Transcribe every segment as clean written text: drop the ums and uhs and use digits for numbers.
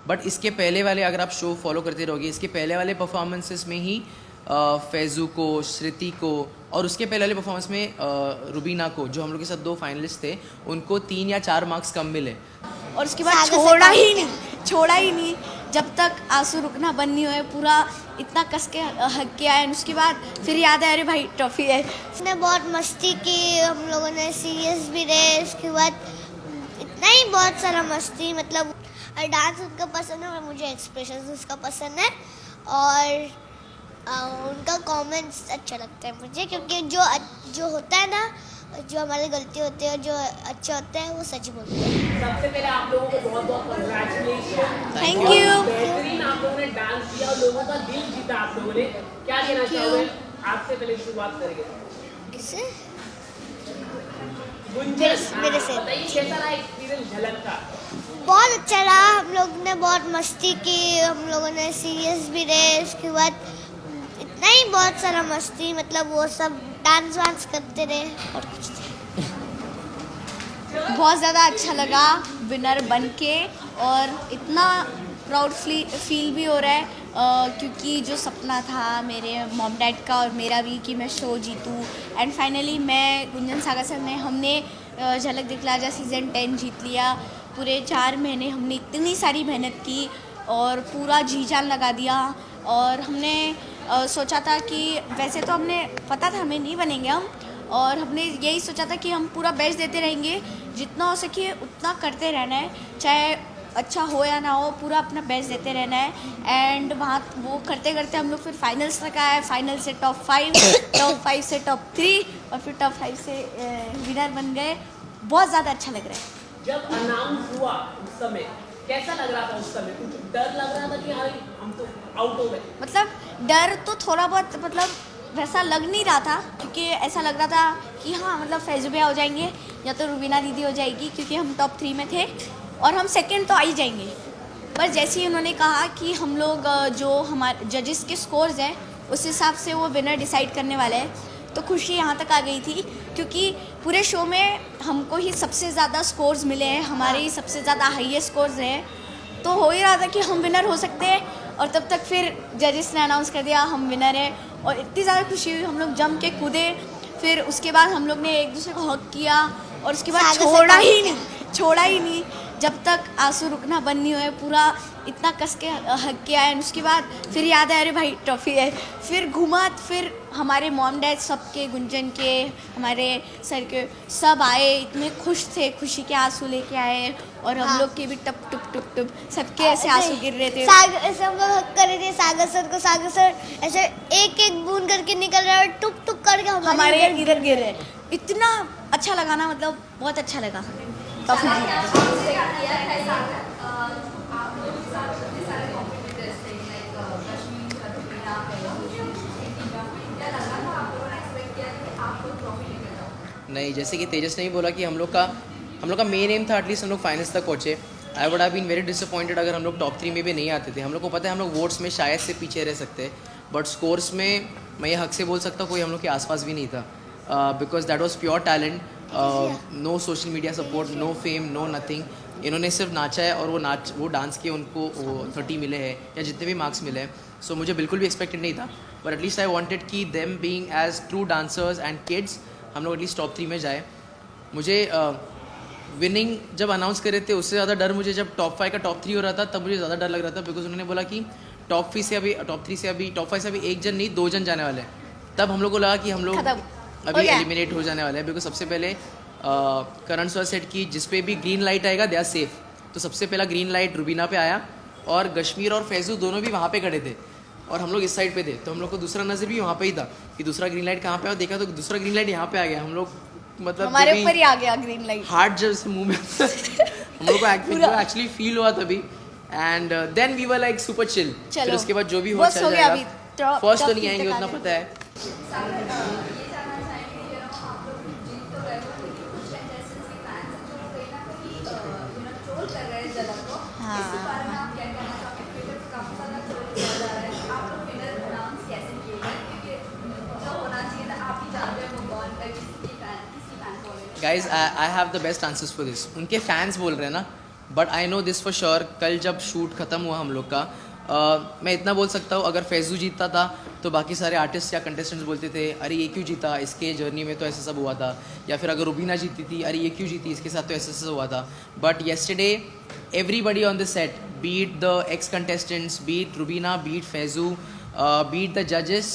But इसके पहले वाले, अगर आप शो फॉलो करते रहोगे, इसके पहले वाले परफॉर्मेंसेस में ही फैज़ू को, श्रुति को, और उसके पहले वाले परफॉर्मेंस में रुबीना को, जो हम लोग के साथ 2 फाइनलिस्ट थे, उनको 3 या 4 मार्क्स कम मिले। और उसके बाद छोड़ा ही नहीं जब तक आंसू रुकना बंद नहीं हुए, पूरा इतना कस के हक के आए। उसके बाद फिर याद आया, अरे भाई ट्रॉफी है। उसने बहुत मस्ती की, हम लोगों ने सीरियस भी रहे। उसके बाद इतना ही बहुत सारा मस्ती, मतलब डांस उनका पसंद है और मुझे एक्सप्रेशन उसका पसंद है, और उनका कमेंट्स अच्छा लगता है मुझे, क्योंकि जो होता है ना, जो हमारी गलती होती है, जो अच्छे होते हैं, वो सच बोलते हैं। सबसे पहले आप लोगों को बहुत बहुत कंग्रेचुलेशन। Thank you. बेहतरीन आप लोगों ने डांस किया और लोगों का दिल जीता आप लोगों ने। क्या कहना चाहोगे? आपसे पहले शुरुआत करेंगे। किससे? गुंजन, मेरे से। बताइए कैसा रहा एक्सपीरियंस झलक का? बहुत अच्छा रहा। हम लोग ने बहुत मस्ती की, हम लोगों ने सीरियस भी रहे। उसके बाद इतना ही बहुत सारा मस्ती, मतलब वो सब डांस वांस करते रहे और कुछ नहीं। बहुत ज़्यादा अच्छा लगा विनर बन के, और इतना प्राउड फील भी हो रहा है, क्योंकि जो सपना था मेरे मॉम डैड का और मेरा भी कि मैं शो जीतूँ, एंड फाइनली मैं, गुंजन सागर सर ने, हमने झलक दिखला जा सीज़न 10 जीत लिया। पूरे 4 महीने हमने इतनी सारी मेहनत की और पूरा जी जान लगा दिया, और हमने सोचा था कि वैसे तो हमने पता था हमें नहीं बनेंगे हम, और हमने यही सोचा था कि हम पूरा बेस्ट देते रहेंगे, जितना हो सके उतना करते रहना है, चाहे अच्छा हो या ना हो, पूरा अपना बेस्ट देते रहना है। एंड वहाँ वो करते करते हम लोग फिर फाइनल्स तक आए, फाइनल से टॉप 5, टॉप 5 से टॉप 3, और फिर टॉप 5 से विनर बन गए। बहुत ज़्यादा अच्छा लग रहा है। जब अनाउंस हुआ उस समय कैसा लग रहा था? उस समय कुछ डर लग रहा था कि हाँ हम तो आउट हो गए? मतलब डर तो थोड़ा बहुत, मतलब वैसा लग नहीं रहा था, क्योंकि ऐसा लग रहा था कि हाँ, मतलब फैज़ू भैया हो जाएंगे या तो रुबीना दीदी हो जाएगी, क्योंकि हम टॉप 3 में थे और हम सेकंड तो आ ही जाएंगे। पर जैसे ही उन्होंने कहा कि हम लोग जो हमारे जजेस के स्कोर्स हैं उस हिसाब से वो विनर डिसाइड करने वाले हैं, तो खुशी यहाँ तक आ गई थी, क्योंकि पूरे शो में हमको ही सबसे ज़्यादा स्कोर्स मिले हैं, हमारे ही सबसे ज़्यादा हाईएस्ट स्कोर्स हैं, तो हो ही रहा था कि हम विनर हो सकते हैं। और तब तक फिर जजेस ने अनाउंस कर दिया हम विनर हैं, और इतनी ज़्यादा खुशी हुई, हम लोग जम के कूदे। फिर उसके बाद हम लोग ने एक दूसरे को हग किया, और उसके बाद छोड़ा ही नहीं जब तक आंसू रुकना बंद नहीं हुए, पूरा इतना कस के हक के आए। उसके बाद फिर याद आया, अरे भाई ट्रॉफी है। फिर घुमा, फिर हमारे मॉम डैड सबके, गुंजन के, हमारे सर के, सब आए, इतने खुश थे, खुशी के आंसू लेके आए, और हम लोग के भी टप टुप टुप टुप सबके ऐसे आंसू गिर रहे थे। ऐसे हम लोग हक कर रहे थे सागर सर को, सागर सर ऐसे एक एक बूंद करके निकल रहा है, टुप टुप करके हमारे इधर गिर रहे। इतना अच्छा लगा ना, मतलब बहुत अच्छा लगा। काफी नहीं, जैसे कि तेजस ने भी बोला कि हम लोग का मेन एम था एटलीस्ट हम लोग फाइनल्स तक पहुँचे। I would have been very disappointed अगर हम लोग टॉप 3 में भी नहीं आते थे। हम लोग को पता है हम लोग वोट्स में शायद से पीछे रह सकते, बट स्कोर्स में मैं ये हक से बोल सकता हूँ कोई हम लोग के आसपास भी नहीं था, because that was pure talent. No social media support, no fame, no nothing. इन्होंने सिर्फ नाचा है और वो डांस किए, उनको 30 मिले हैं या जितने भी मार्क्स मिले हैं। सो मुझे बिल्कुल भी एक्सपेक्टेड नहीं था, बट एटलीस्ट आई वांटेड कि them being as true dancers and kids हम लोग एटलीस्ट टॉप 3 में जाए। मुझे विनिंग जब अनाउंस कर रहे थे उससे ज़्यादा डर मुझे जब टॉप 5 का टॉप 3 हो रहा था तब मुझे ज़्यादा डर लग रहा था, बिकॉज उन्होंने बोला कि टॉप 3 से अभी टॉप 5 से अभी एक जन नहीं 2 जन जाने वाले हैं। तब हम लोग को लगा कि हम लोग अभी एलिमिनेट हो जाने वाले हैं, बिकॉज सबसे पहले करण सर सेट की जिस पे भी ग्रीन लाइट आएगा दे आर सेफ। तो सबसे पहला ग्रीन लाइट रुबीना पे आया, और कश्मीर और फैजू दोनों भी वहाँ पे खड़े थे और हम लोग इस साइड पे थे, तो हम लोग को दूसरा नजर भी वहाँ पे ही था कि दूसरा ग्रीन लाइट कहाँ पे, और देखा तो दूसरा ग्रीन लाइट यहाँ पे आ गया। हम लोग मतलब हमारे ऊपर ही आ गया ग्रीन लाइट, हार्ट जब से मुंह में हम लोग को एक्चुअली फील हुआ तभी, and then we were like super chill. फिर उसके बाद जो भी हो चल जाएगा, फर्स्ट तो नहीं आएंगे उतना पता है। Guys I have the best answers for this. उनके फैंस बोल रहे हैं ना, but I know this for sure, कल जब शूट ख़त्म हुआ हम लोग का, मैं इतना बोल सकता हूँ, अगर फैज़ू जीतता था तो बाकी सारे आर्टिस्ट या कंटेस्टेंट्स बोलते थे अरे ये क्यों जीता, इसके जर्नी में तो ऐसा सब हुआ था, या फिर अगर रुबीना जीती थी अरे ये क्यों जीती, इसके साथ तो ऐसा हुआ था. But yesterday everybody on the set, be it the ex-contestants, be it Rubina, be it Faizu, be it the judges,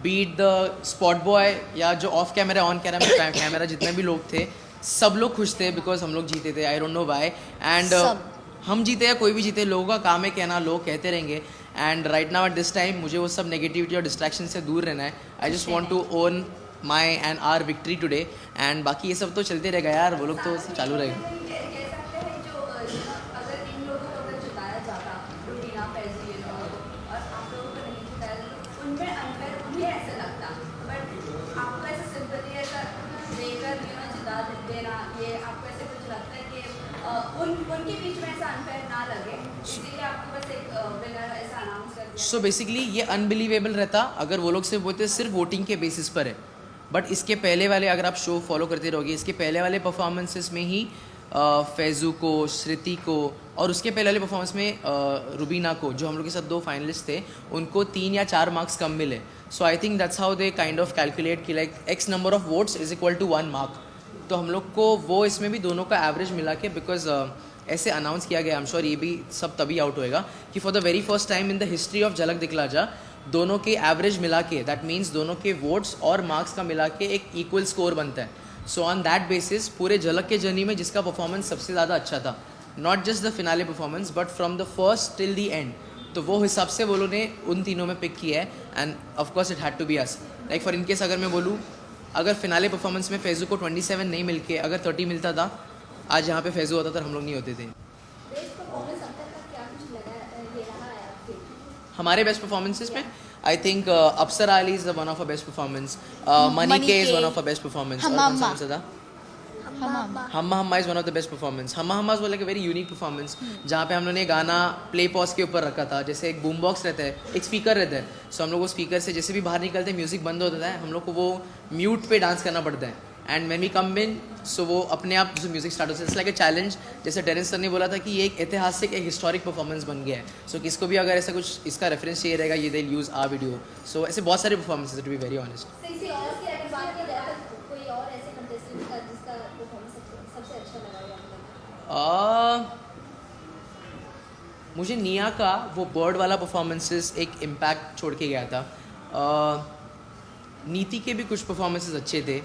be it the spot boy, या जो ऑफ कैमरा ऑन कैमरा जितने भी लोग थे, सब लोग खुश थे बिकॉज हम लोग जीते थे. I don't know why. And हम जीते या कोई भी जीते, लोगों का काम है कहना, लोग कहते रहेंगे. And right now at this time मुझे वो सब नेगेटिविटी और डिस्ट्रैक्शन से दूर रहना है. I just want to own my and our victory today. And बाकी ये सब तो चलते रहेगा यार, वो लोग तो चालू रहेगा. उनके बीच में ऐसा अनफेयर ना लगे, इसीलिए आपको बस एक विनर ऐसा अनाउंस कर दिया. सो बेसिकली ये अनबिलीवेबल रहता अगर वो लोग सिर्फ बोलते सिर्फ वोटिंग के बेसिस पर है. बट इसके पहले वाले, अगर आप शो फॉलो करते रहोगे, इसके पहले वाले परफॉर्मेंसेस में ही फैज़ू को, श्रुति को, और उसके पहले वाले परफॉर्मेंस में रुबीना को, जो हम लोग के साथ 2 फाइनलिस्ट थे, उनको 3 या 4 मार्क्स कम मिले. So I think that's how they kind of calculate कि like X number of votes is equal to 1 mark. तो हम लोग को वो इसमें भी दोनों का एवरेज मिला के, बिकॉज ऐसे अनाउंस किया गया, आई एम श्योर ये भी सब तभी आउट होएगा कि for the very first time in the history of झलक दिखला जा, दोनों के एवरेज मिला के, दैट मीन्स दोनों के वोट्स और मार्क्स का मिला के एक इक्वल स्कोर बनता है. सो ऑन दैट बेसिस पूरे झलक के जर्नी में जिसका परफॉर्मेंस सबसे ज़्यादा अच्छा था, not just the finale performance but from the first till the end, तो वो हिसाब से वो लोगों ने उन तीनों में पिक किया है. And of course it had to be us. Like for in case अगर मैं बोलूँ, अगर फिनाले परफॉर्मेंस में फैज़ू को 27 नहीं मिलके अगर 30 मिलता था, आज यहाँ पे फैज़ू होता तो हम लोग नहीं होते थे. हमारे बेस्ट परफॉर्मेंसेस में I think Apsara Aali is one of a best performance, Manike is one of a best performance, Humma Humma is one of the best performance. Humma Humma was like a very unique performance, जहाँ पे हम लोगों ने गाना प्ले पॉज के ऊपर रखा था. जैसे एक बूम बॉक्स रहता है, एक स्पीकर रहता है, सो हम लोग वो स्पीकर से जैसे भी बाहर निकलते हैं, म्यूजिक बंद होता है, हम लोग को वो म्यूट पे डांस करना पड़ता है. एंड व्हेन वी कम इन, सो वो अपने आप जो म्यूजिक स्टार्ट होता है, इट्स लाइक अ चैलेंज. जैसे टेरेंस सर ने बोला था कि ये एक ऐतिहासिक, एक हिस्टोरिक परफॉर्मेंस बन गया है. सो किसको भी अगर ऐसा कुछ इसका रेफरेंस चाहिए रहेगा, ये they use our video. So ऐसे बहुत सारे performances, to be very honest. मुझे निया का वो बर्ड वाला परफॉर्मेंसेस एक इम्पैक्ट छोड़ के गया था. नीति के भी कुछ परफॉर्मेंसेस अच्छे थे.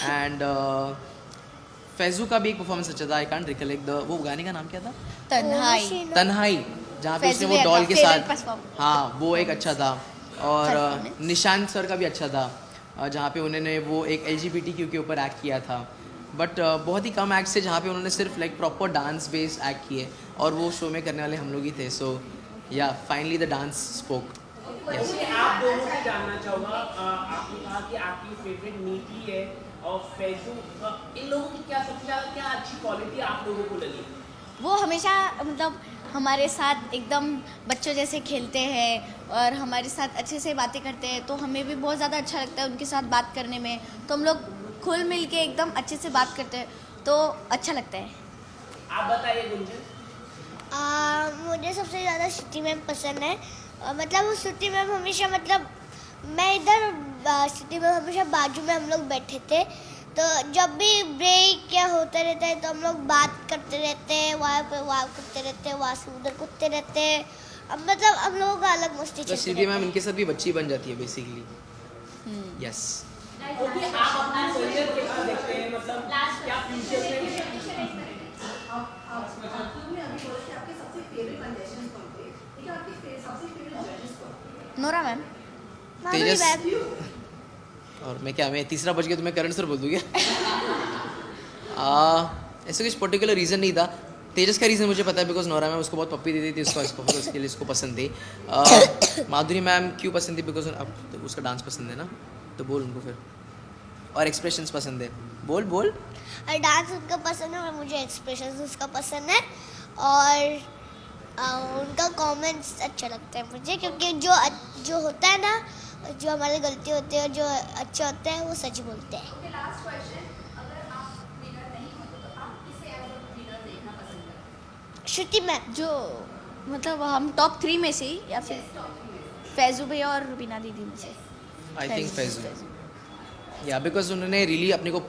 एंड फैज़ू का भी एक परफॉर्मेंस अच्छा था. आई कांट रिकलेक्ट द, वो गाने का नाम क्या था, तन्हाई, जहाँ पे उसने वो डॉल के साथ, हाँ वो एक अच्छा था. और निशांत सर का भी अच्छा था, जहाँ पे उन्होंने वो एक LGBTQ के ऊपर एक्ट किया था. बट बहुत ही कम एक्ट्स थे जहाँ पे उन्होंने सिर्फ like proper dance based act किए, और वो शो में करने वाले हम लोग ही थे. सो या फाइनली द डांस स्पोक. आप दोनों से जानना चाहूँगा, आपने कहा कि आपकी फेवरेट नीति है और फैज़ू, इन लोगों की क्या सबसे ज़्यादा क्या अच्छी क्वालिटी आप लोगों को लगी? वो हमेशा मतलब हमारे साथ एकदम बच्चों जैसे खेलते हैं और हमारे साथ अच्छे से बातें करते हैं, तो हमें भी बहुत ज़्यादा अच्छा लगता है उनके साथ बात करने में. तो हम लोग खुल मिल के एकदम अच्छे से बात करते हैं, तो अच्छा लगता है. आप बताइए गुंजन. मुझे सबसे ज़्यादा श्रुति मैम पसंद है. मतलब वो श्रुति मैम हमेशा, मतलब मैं इधर श्रुति मैम हमेशा बाजू में हम लोग बैठे थे, तो जब भी ब्रेक क्या होता रहता है तो हम लोग बात करते रहते हैं, वहाँ पे वहाँ करते रहते हैं, वहाँ से उधर कूदते रहते हैं. अब मतलब हम लोगों का अलग मस्ती चलती श्रुति मैम इनके साथ भी बच्ची बन जाती है बेसिकली. यस. ओके, आप अपना करियर कैसा देखते हैं, मतलब क्या फ्यूचर में? Nora ma'am. तेजस. और मैं क्या, मैं तीसरा बज गया तो मैं करण सर बोल दूँ क्या? ऐसा कुछ पर्टिकुलर रीज़न नहीं था. तेजस का रीज़न मुझे पता है, बिकॉज नोरा मैम उसको बहुत पप्पी देती थी, उसके लिए इसको पसंद थी. माधुरी मैम क्यों पसंद थी? बिकॉज अब तो उसका डांस पसंद है ना, तो बोल उनको फिर. और एक्सप्रेशंस पसंद है, बोल बोल. और डांस उनका पसंद है और मुझे एक्सप्रेशंस उसका पसंद है, और उनका कमेंट्स अच्छा लगता है मुझे, क्योंकि जो होता है ना, जो हमारी गलती होती है और जो अच्छा होता है वो सच बोलते हैं. श्रुति मैम। जो मतलब हम टॉप 3 में से या फिर फैजू भैया और रुबीना दीदी में से? आई थिंक फैजू, या बिकॉज उन्होंने रियली अपने को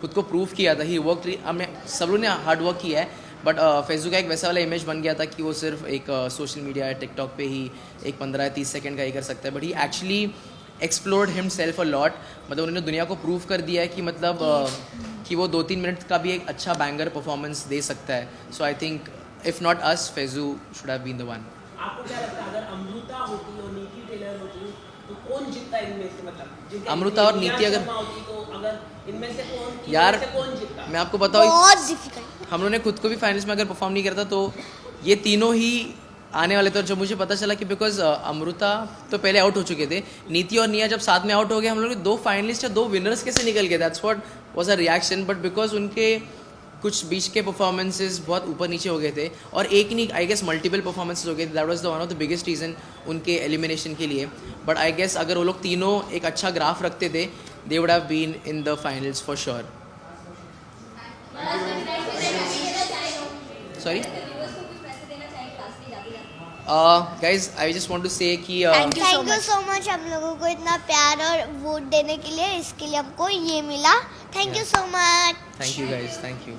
खुद को प्रूव किया था। ही वर्क, हमने सब लोगों ने हार्ड वर्क किया है, बट फैजू का एक वैसा वाला इमेज बन गया था कि वो सिर्फ एक सोशल मीडिया या टिकटॉक पे ही एक 15 या 30 सेकंड का ही कर सकता है, but he actually explored himself a lot. मतलब उन्होंने दुनिया को प्रूव कर दिया है कि मतलब कि वो 2-3 मिनट का भी एक अच्छा बैंगर परफॉर्मेंस दे सकता है। So I think if not us, Faizu should have been the one. आपको क्या लगता है अगर अमृता होती और नीति टेलर होती तो कौन जीतता इनमें से? मतलब अमृता और नीति अगर होती तो अगर इनमें से कौन, यार इनमें से कौन जीतता? मैं आपको बताऊँ, बहुत डिफिकल्ट। हम लोगों ने खुद को भी फाइनल्स में अगर परफॉर्म नहीं करता तो ये तीनों ही आने वाले थे। और जब मुझे पता चला कि बिकॉज अमृता तो पहले आउट हो चुके थे, नीति और निया जब साथ में आउट हो गए, हम लोग 2 फाइनलिस्ट या 2 विनर्स कैसे निकल गए? That's what was a reaction. But because उनके कुछ बीच के परफॉर्मेंसेस बहुत ऊपर नीचे हो गए थे, और एक नहीं, आई गेस मल्टीपल परफॉर्मेंसेस हो गए थे। That was the one of the biggest reason उनके एलिमिनेशन के लिए। बट आई गेस अगर वो लोग तीनों एक अच्छा ग्राफ रखते थे, they would have been in the finals for sure. Sorry guys, I just want to say कि Thank you so thank you much. So much हम लोगों को इतना प्यार और वोट देने के लिए। इसके लिए हमको ये मिला। Thank you so much. Thank you guys, thank you.